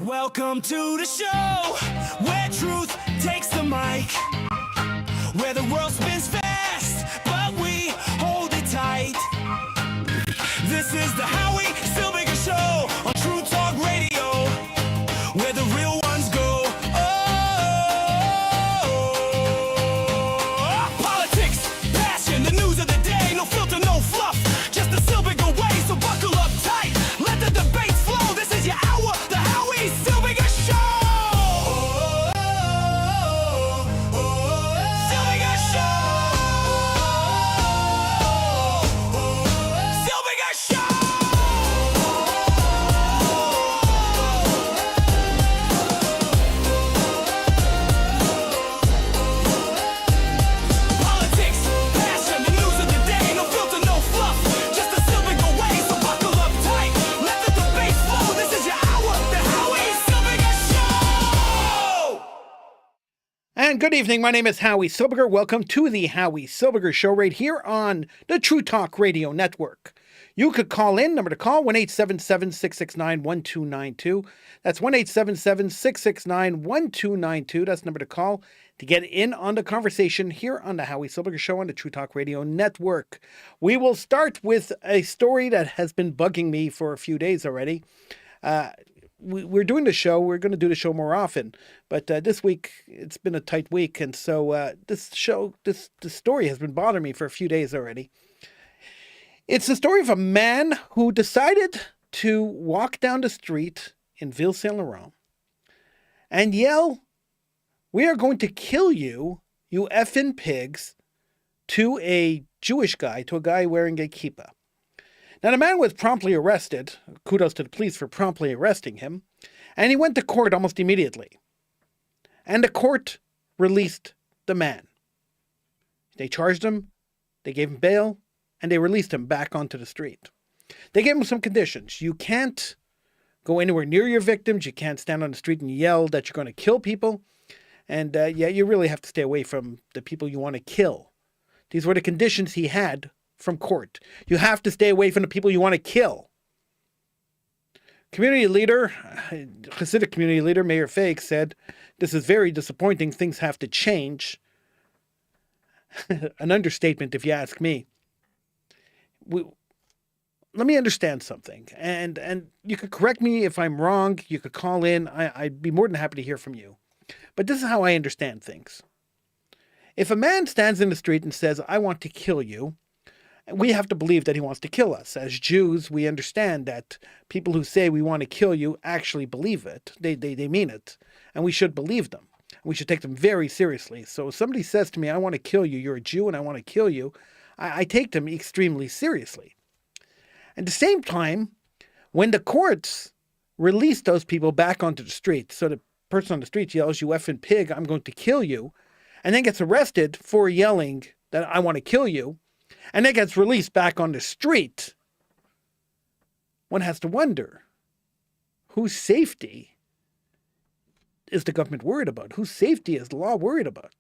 Welcome to the show where truth takes the mic, where the world spins fast, but we hold it tight. This is the Howie Silbiger Show on True Talk Radio, where the real ones go. Oh, politics, passion, the news of the day, no filter, no fluff, just the Silbiger way. So buckle up tight, let the debates flow. This is your hour, the Howie Silbiger Show. Silbiger Show. Silbiger Show. Politics, passion, the news of the day, no filter, no fluff, just the Silbiger way. So buckle up tight, let the debates flow. This is your hour, the Howie Silbiger Show. And good evening. My name is Howie Silbiger. Welcome to the Howie Silbiger Show right here on the True Talk Radio Network. You could call in. Number to call, 1-877-669-1292. That's 1-877-669-1292. That's the number to call to get in on the conversation here on the Howie Silbiger Show on the True Talk Radio Network. We will start with a story that has been bugging me for a few days already. We're doing the show. We're going to do the show more often, but this week it's been a tight week, and so this story has been bothering me for a few days already. It's the story of a man who decided to walk down the street in Ville Saint Laurent and yell, "We are going to kill you, you effing pigs," to a Jewish guy, to a guy wearing a kippah. Now, the man was promptly arrested. Kudos to the police for promptly arresting him. And he went to court almost immediately. And the court released the man. They charged him, they gave him bail, and they released him back onto the street. They gave him some conditions. You can't go anywhere near your victims. You can't stand on the street and yell that you're going to kill people. And you really have to stay away from the people you want to kill. These were the conditions he had from court. You have to stay away from the people you want to kill. Community leader, Hasidic community leader, Mayor Feig said, "This is very disappointing. Things have to change." An understatement, if you ask me. Let me understand something. And you could correct me if I'm wrong. You could call in. I'd be more than happy to hear from you. But this is how I understand things. If a man stands in the street and says, "I want to kill you," we have to believe that he wants to kill us. As Jews, we understand that people who say we want to kill you actually believe it. They mean it. And we should believe them. We should take them very seriously. So if somebody says to me, "I want to kill you, you're a Jew and I want to kill you," I take them extremely seriously. At the same time, when the courts release those people back onto the street, so the person on the street yells, "You effing pig, I'm going to kill you," and then gets arrested for yelling that "I want to kill you," and then gets released back on the street, one has to wonder, whose safety is the government worried about? Whose safety is the law worried about?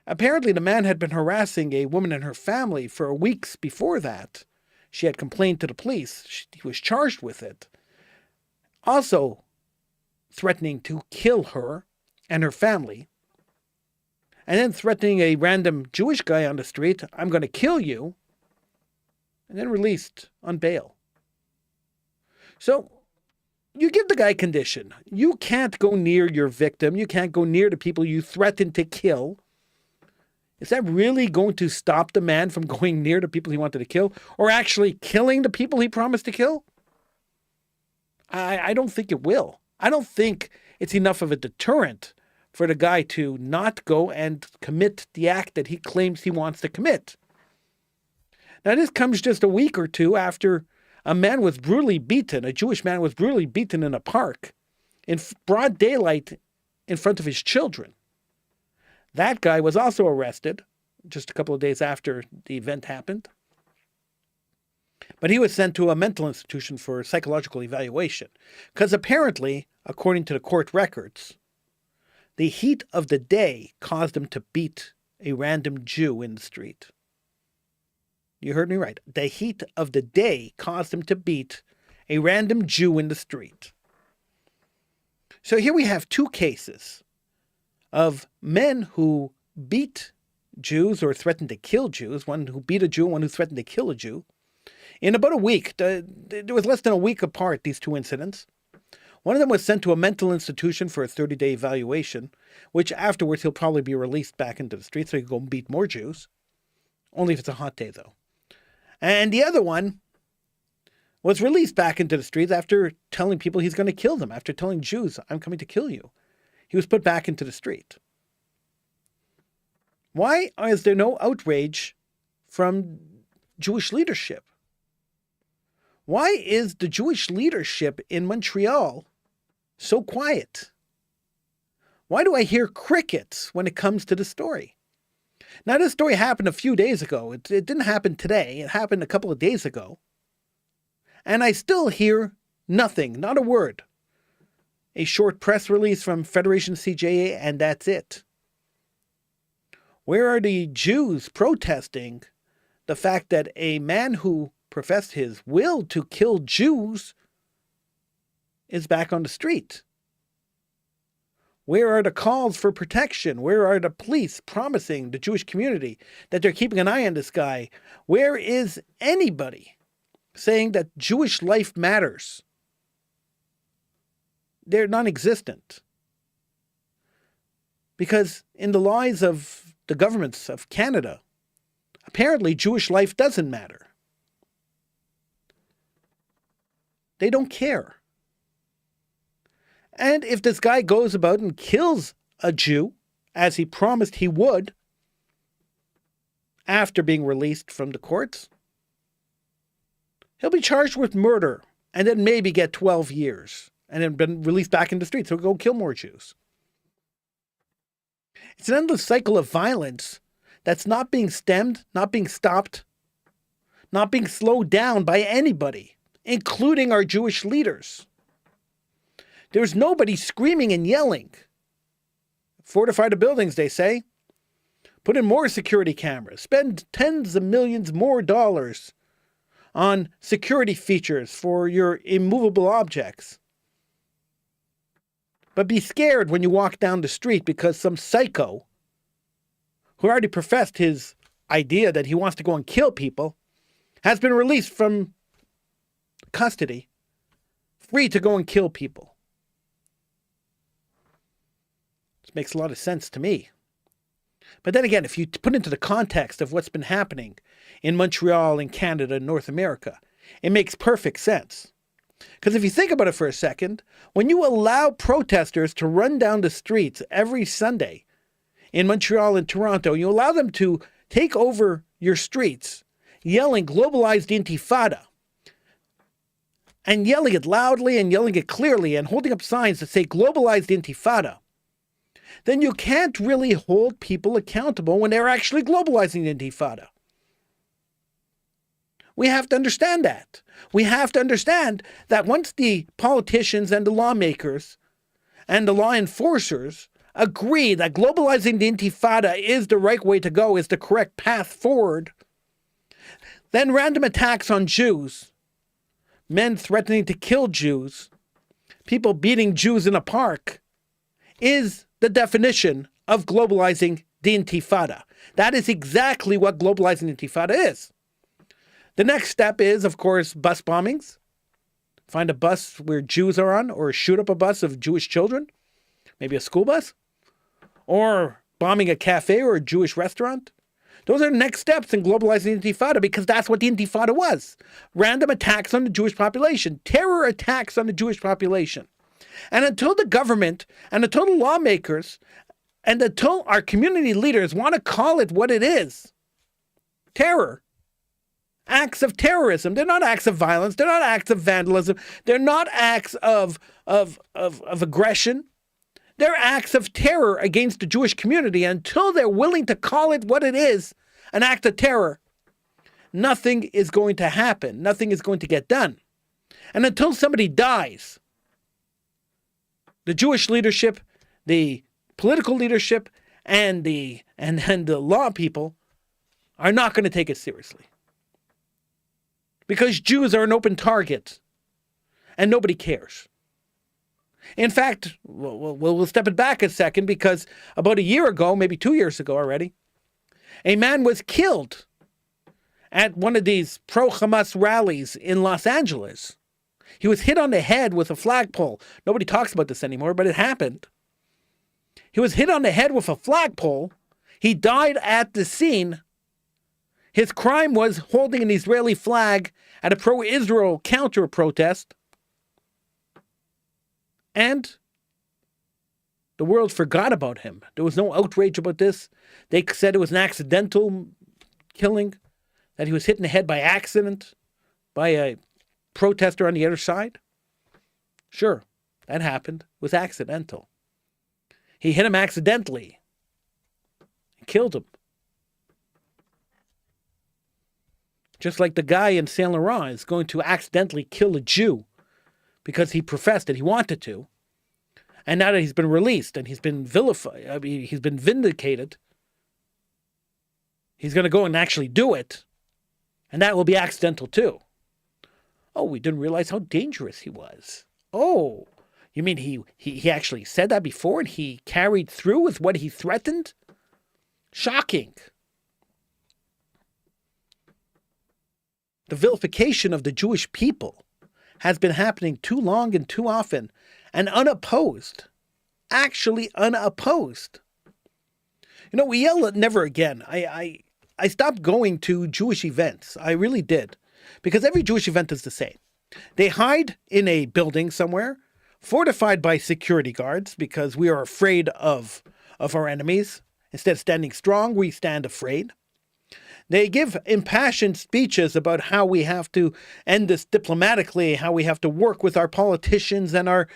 Apparently, the man had been harassing a woman and her family for weeks before that. She had complained to the police. He was charged with it. Also threatening to kill her and her family. And then threatening a random Jewish guy on the street, "I'm going to kill you," and then released on bail. So you give the guy condition. You can't go near your victim. You can't go near the people you threaten to kill. Is that really going to stop the man from going near the people he wanted to kill, or actually killing the people he promised to kill? I don't think it will. I don't think it's enough of a deterrent for the guy to not go and commit the act that he claims he wants to commit. Now, this comes just a week or two after a man was brutally beaten, a Jewish man was brutally beaten in a park in broad daylight in front of his children. That guy was also arrested just a couple of days after the event happened. But he was sent to a mental institution for psychological evaluation because apparently, according to the court records, the heat of the day caused him to beat a random Jew in the street. You heard me right. The heat of the day caused him to beat a random Jew in the street. So here we have two cases of men who beat Jews or threatened to kill Jews, one who beat a Jew, one who threatened to kill a Jew. In about a week, there was less than a week apart, these two incidents. One of them was sent to a mental institution for a 30-day evaluation, which afterwards he'll probably be released back into the streets so he can go and beat more Jews. Only if it's a hot day, though. And the other one was released back into the streets after telling people he's going to kill them, after telling Jews, I'm coming to kill you. He was put back into the street. Why is there no outrage from Jewish leadership? Why is the Jewish leadership in Montreal so quiet? Why do I hear crickets when it comes to the story? Now, this story happened a few days ago. It didn't happen today. It happened a couple of days ago. And I still hear nothing, not a word. A short press release from Federation CJA, and that's it. Where are the Jews protesting the fact that a man who professed his will to kill Jews is back on the street? Where are the calls for protection? Where are the police promising the Jewish community that they're keeping an eye on this guy? Where is anybody saying that Jewish life matters? They're non-existent. Because in the lies of the governments of Canada, apparently Jewish life doesn't matter. They don't care. And if this guy goes about and kills a Jew, as he promised he would, after being released from the courts, he'll be charged with murder and then maybe get 12 years and then been released back in the streets. He'll go kill more Jews. It's an endless cycle of violence that's not being stemmed, not being stopped, not being slowed down by anybody, including our Jewish leaders. There's nobody screaming and yelling. Fortify the buildings, they say. Put in more security cameras. Spend tens of millions more dollars on security features for your immovable objects. But be scared when you walk down the street because some psycho who already professed his idea that he wants to go and kill people has been released from custody, free to go and kill people. This makes a lot of sense to me. But then again, if you put into the context of what's been happening in Montreal, in Canada, and North America, it makes perfect sense. Because if you think about it for a second, when you allow protesters to run down the streets every Sunday in Montreal and Toronto, you allow them to take over your streets, yelling globalized intifada, and yelling it loudly and yelling it clearly and holding up signs that say globalized intifada, then you can't really hold people accountable when they're actually globalizing the intifada. We have to understand that. We have to understand that once the politicians and the lawmakers and the law enforcers agree that globalizing the intifada is the right way to go, is the correct path forward, then random attacks on Jews, men threatening to kill Jews, people beating Jews in a park, is the definition of globalizing the intifada. That is exactly what globalizing the intifada is. The next step is, of course, bus bombings. Find a bus where Jews are on, or shoot up a bus of Jewish children, maybe a school bus, or bombing a cafe or a Jewish restaurant. Those are the next steps in globalizing the intifada, because that's what the intifada was. Random attacks on the Jewish population, terror attacks on the Jewish population. And until the government and until the lawmakers and until our community leaders want to call it what it is, terror, acts of terrorism, they're not acts of violence, they're not acts of vandalism, they're not acts of aggression, they're acts of terror against the Jewish community. Until they're willing to call it what it is, an act of terror, nothing is going to happen, nothing is going to get done. And until somebody dies, the Jewish leadership, the political leadership, and the law people are not going to take it seriously. Because Jews are an open target, and nobody cares. In fact, we'll step it back a second, because about a year ago, maybe 2 years ago already, a man was killed at one of these pro-Hamas rallies in Los Angeles. He was hit on the head with a flagpole. Nobody talks about this anymore, but it happened. He was hit on the head with a flagpole. He died at the scene. His crime was holding an Israeli flag at a pro-Israel counter-protest. And the world forgot about him. There was no outrage about this. They said it was an accidental killing, that he was hit in the head by accident by a protester on the other side. Sure, that happened. It was accidental. He hit him accidentally. He killed him. Just like the guy in Saint Laurent is going to accidentally kill a Jew because he professed that he wanted to. And now that he's been released and he's been vilified, he's been vindicated, he's going to go and actually do it. And that will be accidental too. Oh, we didn't realize how dangerous he was. Oh, you mean he actually said that before and he carried through with what he threatened? Shocking. The vilification of the Jewish people has been happening too long and too often, and unopposed. Actually unopposed. You know, we yell at never again. I stopped going to Jewish events. I really did. Because every Jewish event is the same. They hide in a building somewhere, fortified by security guards, because we are afraid of our enemies. Instead of standing strong, we stand afraid. They give impassioned speeches about how we have to end this diplomatically, how we have to work with our politicians and our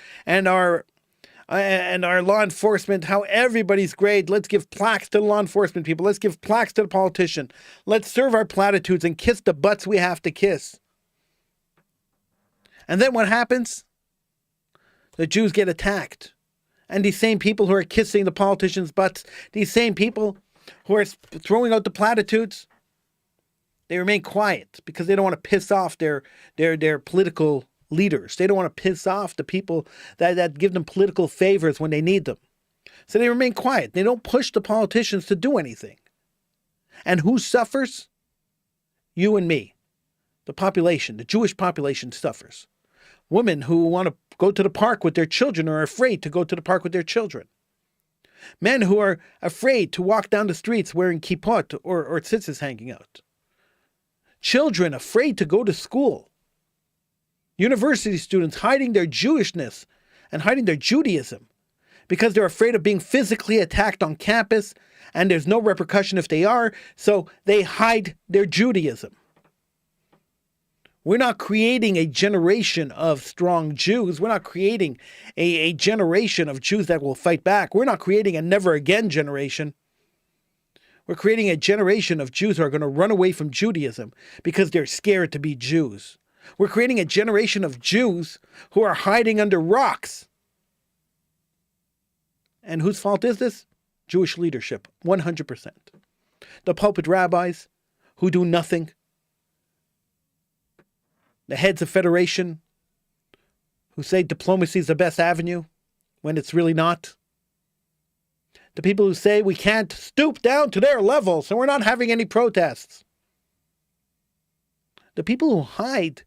law enforcement, how everybody's great. Let's give plaques to the law enforcement people. Let's give plaques to the politician. Let's serve our platitudes and kiss the butts we have to kiss. And then what happens? The Jews get attacked. And these same people who are kissing the politicians' butts, these same people who are throwing out the platitudes, they remain quiet because they don't want to piss off their political leaders. They don't want to piss off the people that give them political favors when they need them. So they remain quiet. They don't push the politicians to do anything. And who suffers? You and me. The population, the Jewish population suffers. Women who want to go to the park with their children are afraid to go to the park with their children. Men who are afraid to walk down the streets wearing kippot or tzitzis hanging out. Children afraid to go to school. University students hiding their Jewishness and hiding their Judaism because they're afraid of being physically attacked on campus, and there's no repercussion if they are, so they hide their Judaism. We're not creating a generation of strong Jews. We're not creating a generation of Jews that will fight back. We're not creating a never again generation. We're creating a generation of Jews who are going to run away from Judaism because they're scared to be Jews. We're creating a generation of Jews who are hiding under rocks. And whose fault is this? Jewish leadership, 100%. The pulpit rabbis who do nothing. The heads of federation who say diplomacy is the best avenue when it's really not. The people who say we can't stoop down to their level, so we're not having any protests. The people who hide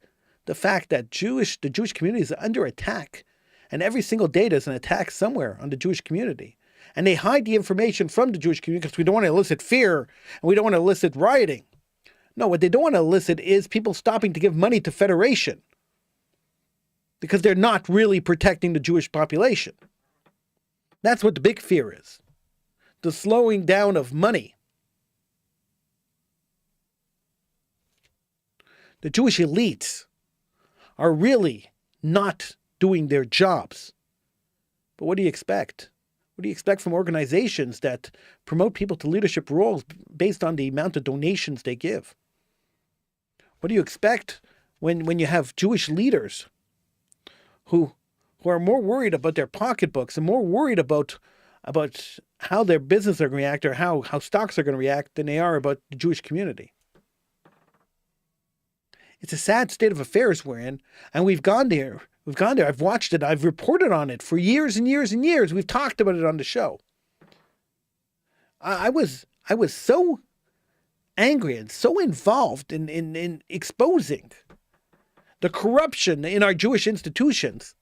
the fact that the Jewish community is under attack, and every single day there's an attack somewhere on the Jewish community. And they hide the information from the Jewish community because we don't want to elicit fear, and we don't want to elicit rioting. No, what they don't want to elicit is people stopping to give money to Federation because they're not really protecting the Jewish population. That's what the big fear is. The slowing down of money. The Jewish elites are really not doing their jobs. But what do you expect? What do you expect from organizations that promote people to leadership roles based on the amount of donations they give? What do you expect when you have Jewish leaders who are more worried about their pocketbooks and more worried about how their business are going to react or how stocks are going to react than they are about the Jewish community? It's a sad state of affairs we're in, and we've gone there We've gone there. I've watched it. I've reported on it for years and years and years. We've talked about it on the show. I was so angry and so involved in exposing the corruption in our Jewish institutions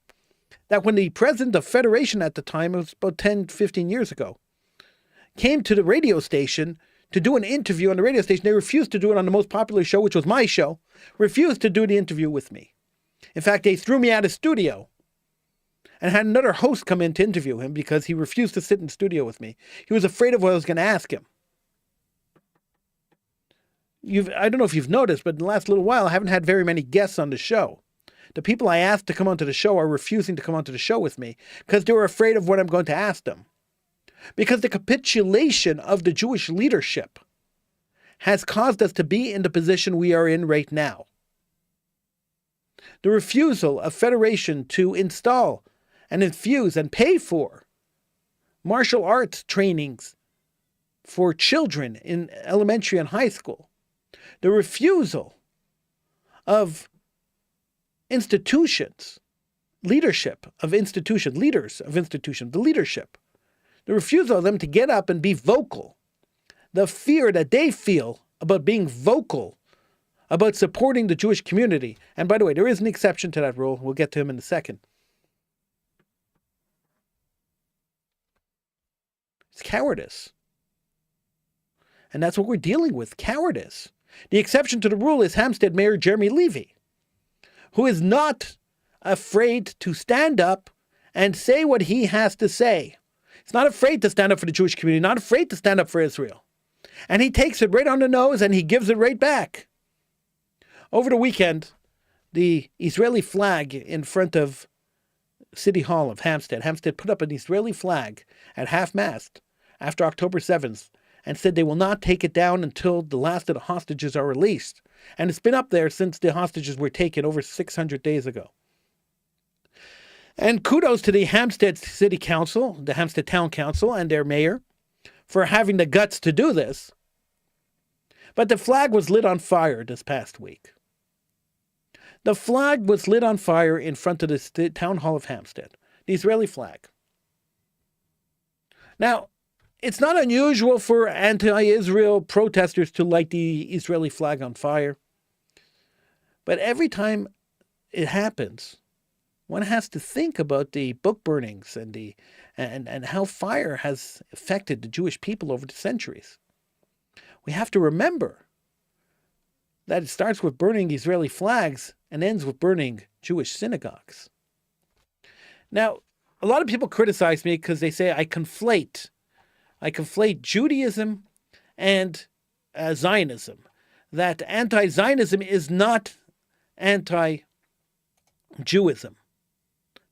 that when the president of Federation at the time, it was about 10, 15 years ago, came to the radio station to do an interview on the radio station, they refused to do it on the most popular show, which was my show, refused to do the interview with me. In fact, they threw me out of studio and had another host come in to interview him because he refused to sit in the studio with me. He was afraid of what I was going to ask him. I don't know if you've noticed, but in the last little while, I haven't had very many guests on the show. The people I asked to come onto the show are refusing to come onto the show with me because they were afraid of what I'm going to ask them. Because the capitulation of the Jewish leadership has caused us to be in the position we are in right now. The refusal of Federation to install and infuse and pay for martial arts trainings for children in elementary and high school. The refusal of institutions, leadership of institutions, leaders of institutions, the leadership, the refusal of them to get up and be vocal, the fear that they feel about being vocal, about supporting the Jewish community. And by the way, there is an exception to that rule. We'll get to him in a second. It's cowardice. And that's what we're dealing with, cowardice. The exception to the rule is Hampstead Mayor Jeremy Levy, who is not afraid to stand up and say what he has to say. He's not afraid to stand up for the Jewish community, not afraid to stand up for Israel. And he takes it right on the nose and he gives it right back. Over the weekend, the Israeli flag in front of City Hall of Hampstead put up an Israeli flag at half-mast after October 7th and said they will not take it down until the last of the hostages are released. And it's been up there since the hostages were taken over 600 days ago. And kudos to the Hampstead City Council, the Hampstead Town Council and their mayor for having the guts to do this. But the flag was lit on fire this past week. The flag was lit on fire in front of the Town Hall of Hampstead, the Israeli flag. Now, it's not unusual for anti-Israel protesters to light the Israeli flag on fire. But every time it happens, one has to think about the book burnings and how fire has affected the Jewish people over the centuries. We have to remember that it starts with burning Israeli flags and ends with burning Jewish synagogues. Now, a lot of people criticize me because they say I conflate Judaism and Zionism, that anti-Zionism is not anti-Jewism,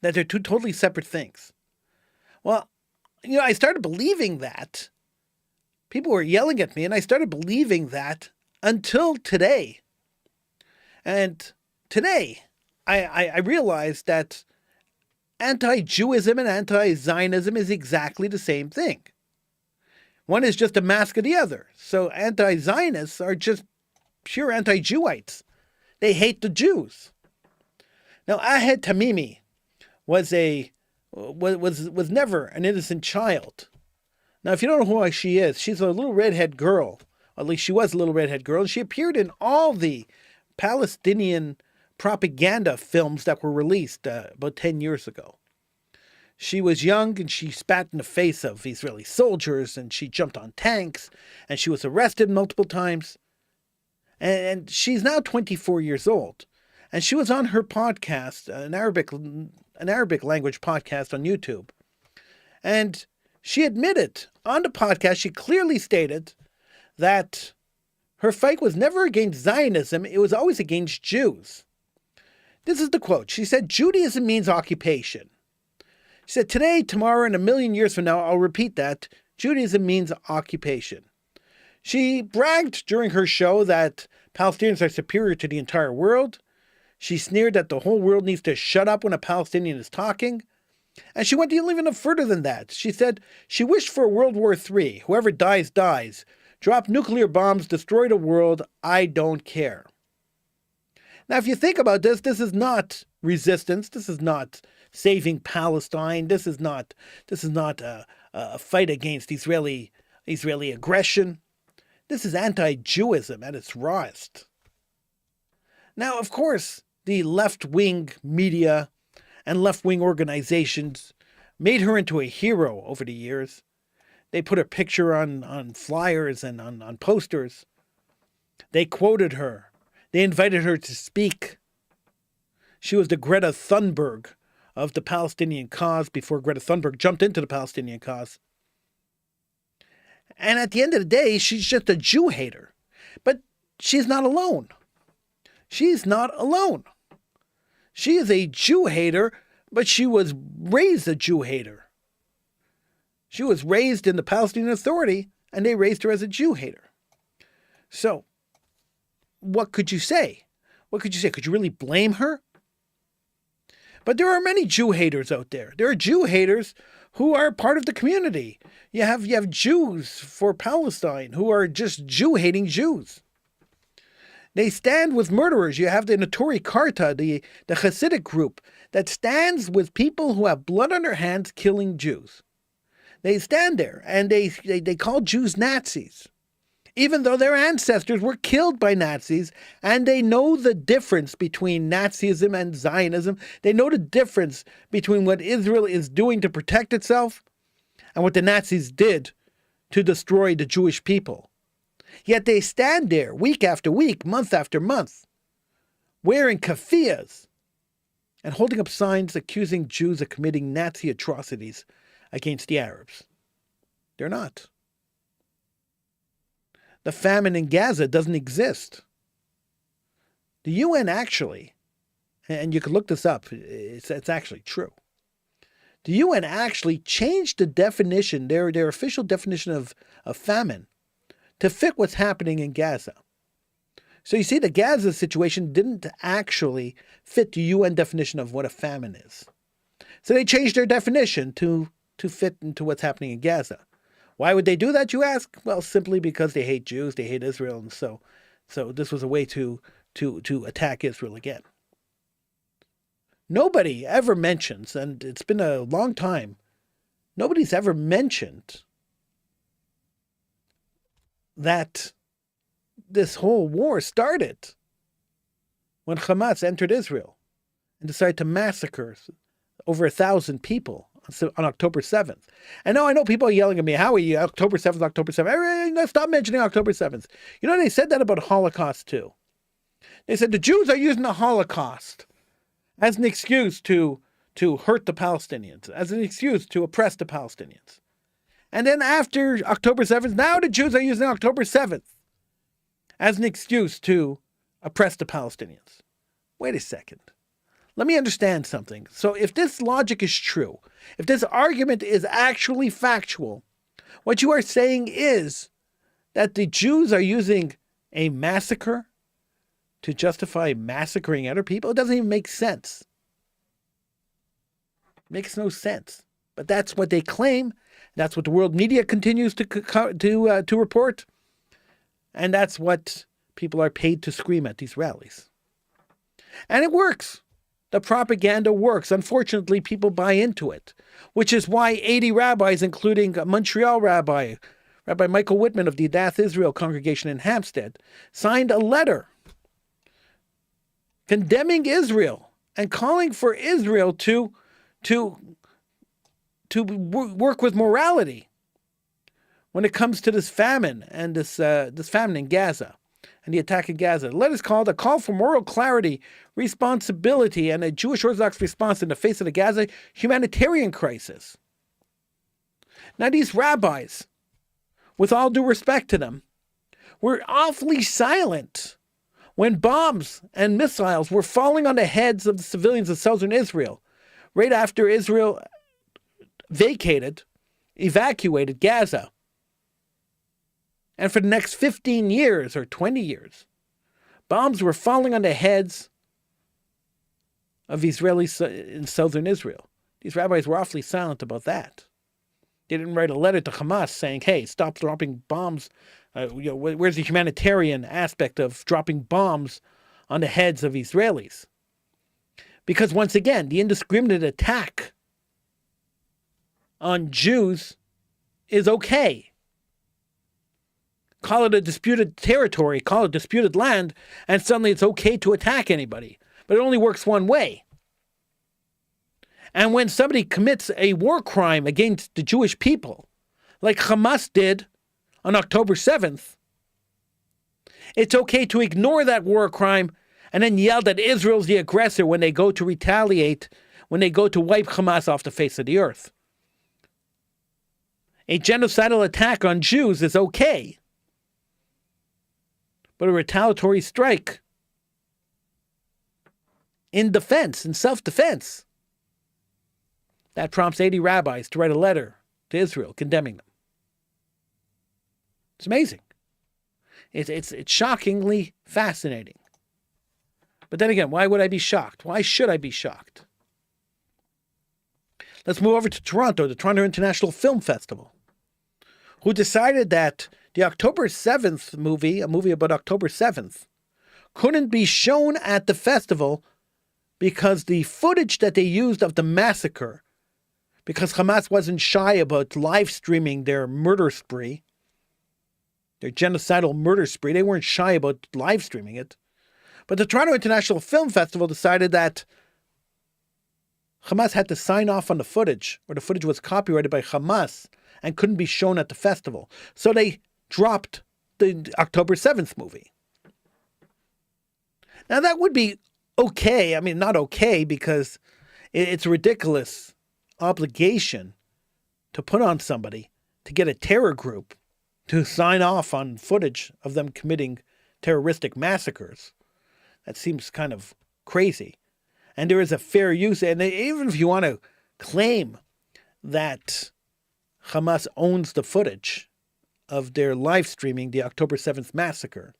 that they're two totally separate things. Well, I started believing that. People were yelling at me, and I started believing that until today. And today, I realized that anti-Jewism and anti-Zionism is exactly the same thing. One is just a mask of the other. So anti-Zionists are just pure anti-Jewites. They hate the Jews. Now, Ahed Tamimi was never an innocent child. Now, if you don't know who she is, she's a little redhead girl. At least she was a little redhead girl. And she appeared in all the Palestinian propaganda films that were released about 10 years ago. She was young and she spat in the face of Israeli soldiers and she jumped on tanks and she was arrested multiple times. And she's now 24 years old. And she was on her podcast, an Arabic language podcast on YouTube. And she admitted on the podcast, she clearly stated that her fight was never against Zionism, it was always against Jews. This is the quote. She said, "Judaism means occupation." She said, "Today, tomorrow, and a million years from now, I'll repeat that. Judaism means occupation." She bragged during her show that Palestinians are superior to the entire world. She sneered that the whole world needs to shut up when a Palestinian is talking. And she went even further than that. She said she wished for a World War III. Whoever dies, dies. Drop nuclear bombs, destroy the world. I don't care. Now, if you think about this, this is not resistance. This is not saving Palestine. This is not a fight against Israeli aggression. This is anti-Jewism at its rawest. Now, of course, the left-wing media and left-wing organizations made her into a hero over the years. They put her picture on flyers and on posters. They quoted her. They invited her to speak. She was the Greta Thunberg of the Palestinian cause before Greta Thunberg jumped into the Palestinian cause. And at the end of the day, she's just a Jew hater. But she's not alone. She's not alone. She is a Jew hater, but she was raised a Jew hater. She was raised in the Palestinian Authority, and they raised her as a Jew hater. So, what could you say? What could you say? Could you really blame her? But there are many Jew haters out there. There are Jew haters who are part of the community. You have Jews for Palestine who are just Jew-hating Jews. They stand with murderers. You have the Notori Karta, the Hasidic group, that stands with people who have blood on their hands killing Jews. They stand there and they call Jews Nazis, even though their ancestors were killed by Nazis, and they know the difference between Nazism and Zionism. They know the difference between what Israel is doing to protect itself and what the Nazis did to destroy the Jewish people. Yet they stand there week after week, month after month, wearing keffiyehs and holding up signs accusing Jews of committing Nazi atrocities against the Arabs. They're not. The famine in Gaza doesn't exist. The UN actually, and you can look this up, it's actually true. The UN actually changed the definition, their official definition of famine, to fit what's happening in Gaza. So you see, the Gaza situation didn't actually fit the UN definition of what a famine is. So they changed their definition to fit into what's happening in Gaza. Why would they do that, you ask? Well, simply because they hate Jews, they hate Israel, and so this was a way to attack Israel again. Nobody ever mentions, and it's been a long time, nobody's ever mentioned that this whole war started when Hamas entered Israel and decided to massacre over 1,000 people on October 7th. And now I know people are yelling at me, Howie, October 7th, October 7th. Stop mentioning October 7th. You know, they said that about Holocaust too. They said the Jews are using the Holocaust as an excuse to hurt the Palestinians, as an excuse to oppress the Palestinians. And then after October 7th, now the Jews are using October 7th as an excuse to oppress the Palestinians. Wait a second. Let me understand something. So if this logic is true, if this argument is actually factual, what you are saying is that the Jews are using a massacre to justify massacring other people? It doesn't even make sense. It makes no sense. But that's what they claim. That's what the world media continues to report. And that's what people are paid to scream at these rallies. And it works. The propaganda works. Unfortunately, people buy into it, which is why 80 rabbis, including a Montreal rabbi, Rabbi Michael Whitman of the Adath Israel congregation in Hampstead, signed a letter condemning Israel and calling for Israel to work with morality when it comes to this famine and this famine in Gaza and the attack in Gaza. The letter is called A Call for Moral Clarity, Responsibility, and a Jewish Orthodox Response in the Face of the Gaza Humanitarian Crisis. Now, these rabbis, with all due respect to them, were awfully silent when bombs and missiles were falling on the heads of the civilians of southern Israel, right after Israel evacuated Gaza. And for the next 15 years or 20 years, bombs were falling on the heads of Israelis in southern Israel. These rabbis were awfully silent about that. They didn't write a letter to Hamas saying, hey, stop dropping bombs. Where's the humanitarian aspect of dropping bombs on the heads of Israelis. Because once again, the indiscriminate attack on Jews is okay. Call it a disputed territory, call it disputed land, and suddenly it's okay to attack anybody. But it only works one way. And when somebody commits a war crime against the Jewish people, like Hamas did on October 7th, it's okay to ignore that war crime and then yell that Israel's the aggressor when they go to retaliate, when they go to wipe Hamas off the face of the earth. A genocidal attack on Jews is okay. But a retaliatory strike in defense, in self-defense, that prompts 80 rabbis to write a letter to Israel condemning them. It's amazing. It's shockingly fascinating. But then again, why would I be shocked? Why should I be shocked? Let's move over to Toronto, the Toronto International Film Festival, who decided that the October 7th movie, a movie about October 7th, couldn't be shown at the festival because the footage that they used of the massacre, because Hamas wasn't shy about live streaming their murder spree, their genocidal murder spree, they weren't shy about live streaming it. But the Toronto International Film Festival decided that Hamas had to sign off on the footage, or the footage was copyrighted by Hamas and couldn't be shown at the festival. So they dropped the October 7th movie. Now that would be okay. I mean, not okay, because it's a ridiculous obligation to put on somebody to get a terror group to sign off on footage of them committing terroristic massacres. That seems kind of crazy. And there is a fair use, and even if you want to claim that Hamas owns the footage of their live streaming the October 7th massacre,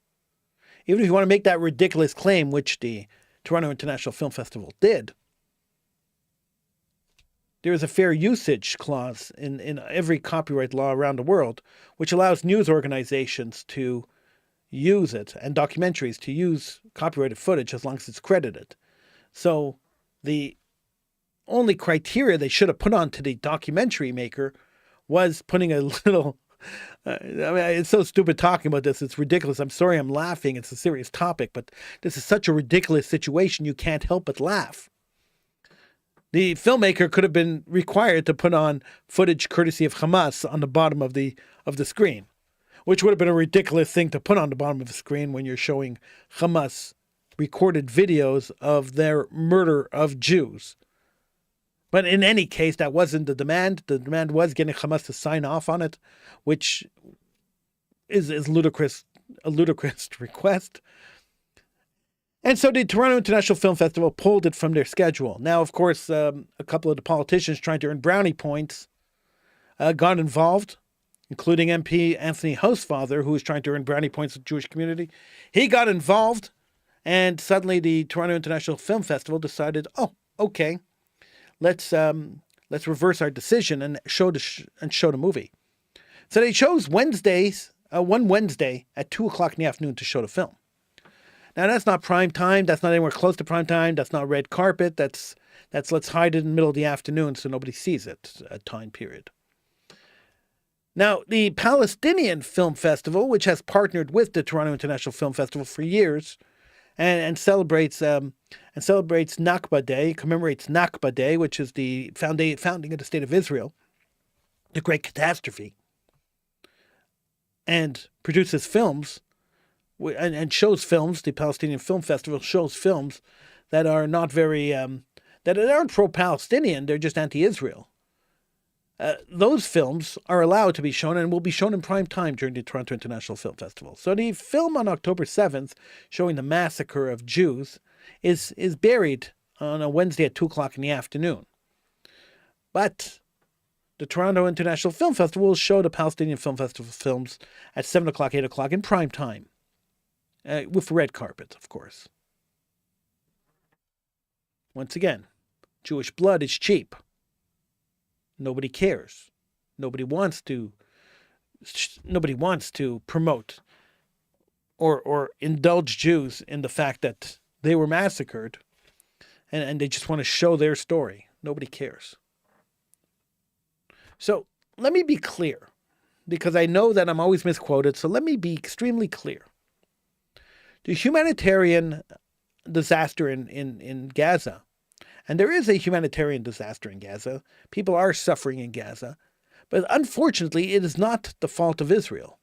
even if you want to make that ridiculous claim, which the Toronto International Film Festival did, there is a fair usage clause in every copyright law around the world, which allows news organizations to use it and documentaries to use copyrighted footage as long as it's credited. So the only criteria they should have put on to the documentary maker was putting a little... I mean, it's so stupid talking about this. It's ridiculous. I'm sorry I'm laughing. It's a serious topic, but this is such a ridiculous situation. You can't help but laugh. The filmmaker could have been required to put on footage courtesy of Hamas on the bottom of the screen, which would have been a ridiculous thing to put on the bottom of the screen when you're showing Hamas recorded videos of their murder of Jews. But in any case, that wasn't the demand. The demand was getting Hamas to sign off on it, which is a ludicrous request. And so the Toronto International Film Festival pulled it from their schedule. Now, of course, a couple of the politicians trying to earn brownie points got involved, including MP Anthony Housefather, who was trying to earn brownie points with the Jewish community. He got involved, and suddenly the Toronto International Film Festival decided, oh, okay, let's reverse our decision and show the movie. So they chose one Wednesday at 2:00 in the afternoon to show the film. Now that's not prime time. That's not anywhere close to prime time. That's not red carpet. That's let's hide it in the middle of the afternoon so nobody sees it. A time period. Now the Palestinian Film Festival, which has partnered with the Toronto International Film Festival for years, and celebrates Nakba Day, commemorates Nakba Day, which is the founding of the State of Israel, the Great Catastrophe, and produces films and shows films. The Palestinian Film Festival shows films that are not very that aren't pro-Palestinian. They're just anti-Israel. Those films are allowed to be shown and will be shown in prime time during the Toronto International Film Festival. So the film on October 7th, showing the massacre of Jews, is buried on a Wednesday at 2:00 in the afternoon. But the Toronto International Film Festival will show the Palestinian Film Festival films at 7:00, 8:00 in prime time, with red carpet, of course. Once again, Jewish blood is cheap. Nobody cares. Nobody wants to promote or indulge Jews in the fact that they were massacred, and they just want to show their story. Nobody cares. So let me be clear, because I know that I'm always misquoted, so let me be extremely clear. The humanitarian disaster in Gaza, and there is a humanitarian disaster in Gaza. People are suffering in Gaza. But unfortunately, it is not the fault of Israel.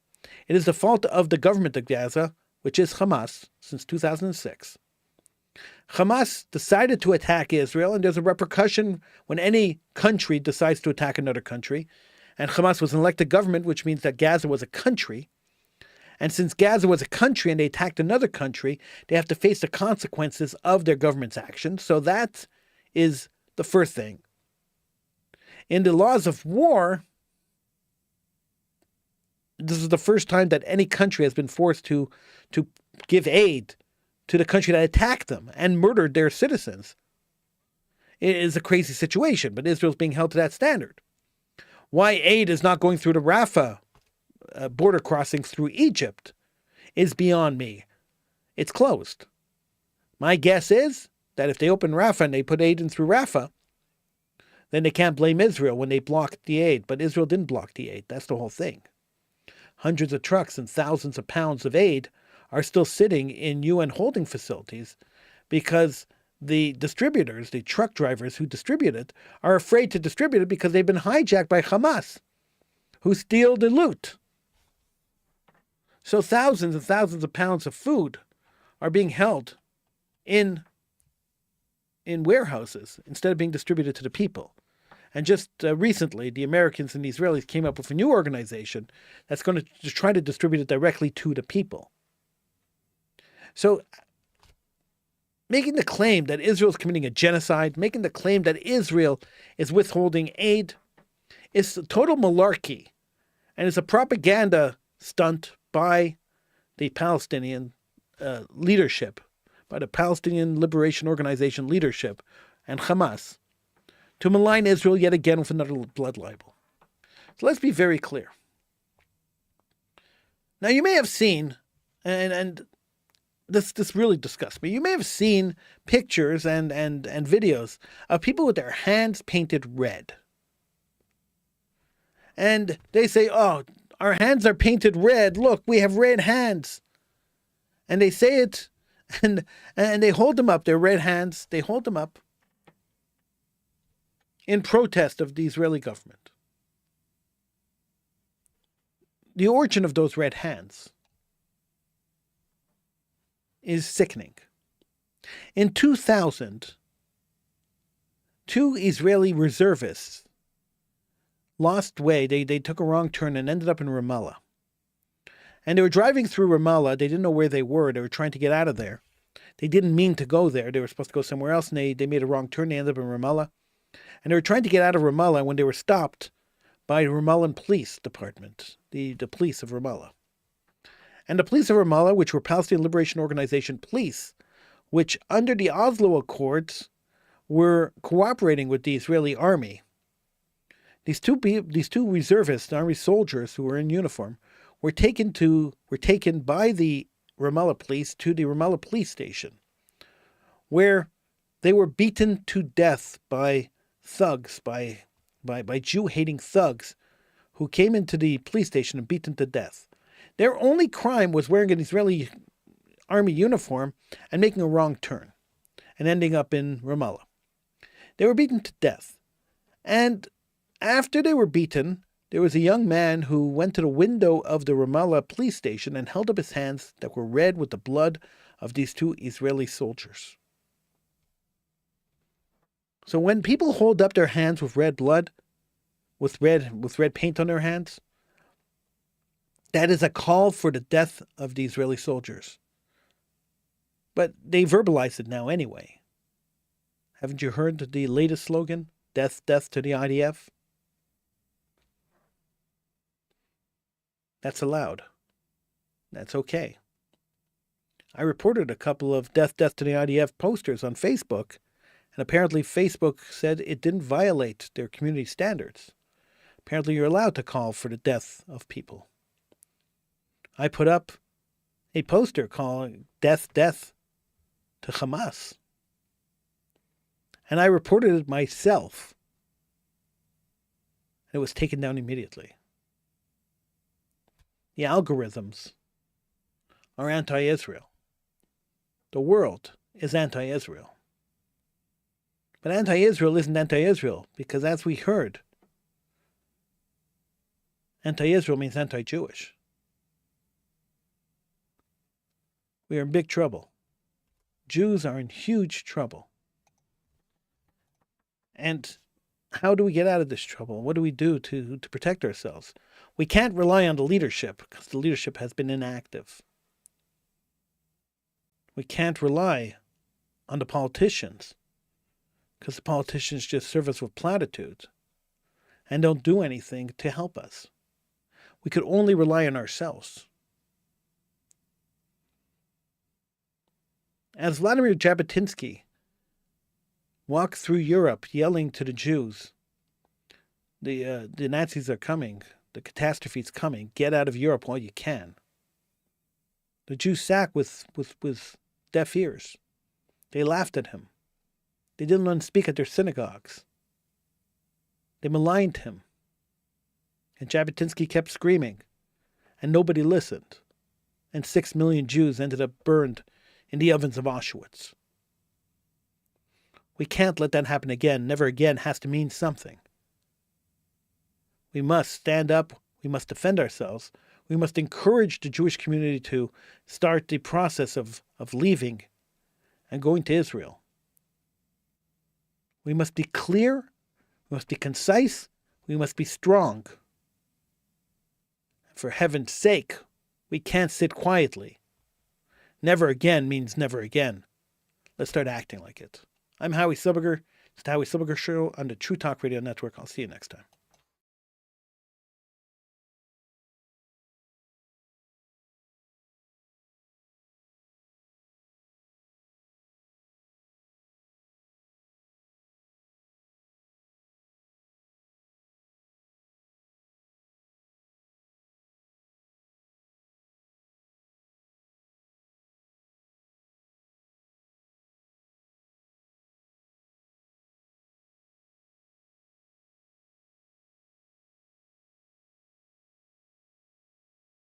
It is the fault of the government of Gaza, which is Hamas, since 2006. Hamas decided to attack Israel, and there's a repercussion when any country decides to attack another country. And Hamas was an elected government, which means that Gaza was a country. And since Gaza was a country and they attacked another country, they have to face the consequences of their government's actions. So that is the first thing. In the laws of war, this is the first time that any country has been forced to give aid to the country that attacked them and murdered their citizens. It is a crazy situation, but Israel's being held to that standard. Why aid is not going through the Rafah border crossing through Egypt is beyond me. It's closed. My guess is that if they open Rafah and they put aid in through Rafah, then they can't blame Israel when they blocked the aid. But Israel didn't block the aid. That's the whole thing. Hundreds of trucks and thousands of pounds of aid are still sitting in UN holding facilities because the distributors, the truck drivers who distribute it, are afraid to distribute it because they've been hijacked by Hamas, who steal the loot. So thousands and thousands of pounds of food are being held in warehouses instead of being distributed to the people. And just recently, the Americans and the Israelis came up with a new organization that's going to try to distribute it directly to the people. So making the claim that Israel is committing a genocide, making the claim that Israel is withholding aid is total malarkey. And it's a propaganda stunt by the Palestinian leadership, by the Palestinian Liberation Organization leadership and Hamas, to malign Israel yet again with another blood libel. So let's be very clear. Now you may have seen, and this really disgusts me, you may have seen pictures and videos of people with their hands painted red. And they say, oh, our hands are painted red. Look, we have red hands. And they say it, and they hold them up, their red hands, they hold them up in protest of the Israeli government. The origin of those red hands is sickening. In 2000, two Israeli reservists lost way. They took a wrong turn and ended up in Ramallah. And they were driving through Ramallah. They didn't know where they were. They were trying to get out of there. They didn't mean to go there. They were supposed to go somewhere else, and they made a wrong turn. They ended up in Ramallah. And they were trying to get out of Ramallah when they were stopped by the Ramallah Police Department, the police of Ramallah. And the police of Ramallah, which were Palestinian Liberation Organization police, which under the Oslo Accords were cooperating with the Israeli army. These two reservists, army soldiers who were in uniform, were taken by the Ramallah police to the Ramallah police station, where they were beaten to death by thugs, by Jew-hating thugs, who came into the police station and beat them to death. Their only crime was wearing an Israeli army uniform and making a wrong turn and ending up in Ramallah. They were beaten to death. And after they were beaten, there was a young man who went to the window of the Ramallah police station and held up his hands that were red with the blood of these two Israeli soldiers. So when people hold up their hands with red blood, with red paint on their hands, that is a call for the death of the Israeli soldiers. But they verbalize it now anyway. Haven't you heard the latest slogan? Death, death to the IDF? That's allowed. That's okay. I reported a couple of death, death to the IDF posters on Facebook, and apparently Facebook said it didn't violate their community standards. Apparently you're allowed to call for the death of people. I put up a poster calling death, death to Hamas. And I reported it myself. It was taken down immediately. The algorithms are anti-Israel. The world is anti-Israel. But anti-Israel isn't anti-Israel because, as we heard, anti-Israel means anti-Jewish. We are in big trouble. Jews are in huge trouble. And how do we get out of this trouble? What do we do to protect ourselves? We can't rely on the leadership because the leadership has been inactive. We can't rely on the politicians because the politicians just serve us with platitudes and don't do anything to help us. We could only rely on ourselves. As Vladimir Jabotinsky walked through Europe yelling to the Jews, the Nazis are coming, the catastrophe's coming, get out of Europe while you can. The Jews sat with deaf ears. They laughed at him. They didn't let him speak at their synagogues. They maligned him. And Jabotinsky kept screaming, and nobody listened. And 6 million Jews ended up burned in the ovens of Auschwitz. We can't let that happen again. Never again has to mean something. We must stand up. We must defend ourselves. We must encourage the Jewish community to start the process of leaving and going to Israel. We must be clear. We must be concise. We must be strong. For heaven's sake, we can't sit quietly. Never again means never again. Let's start acting like it. I'm Howie Silbiger. It's the Howie Silbiger Show on the True Talk Radio Network. I'll see you next time.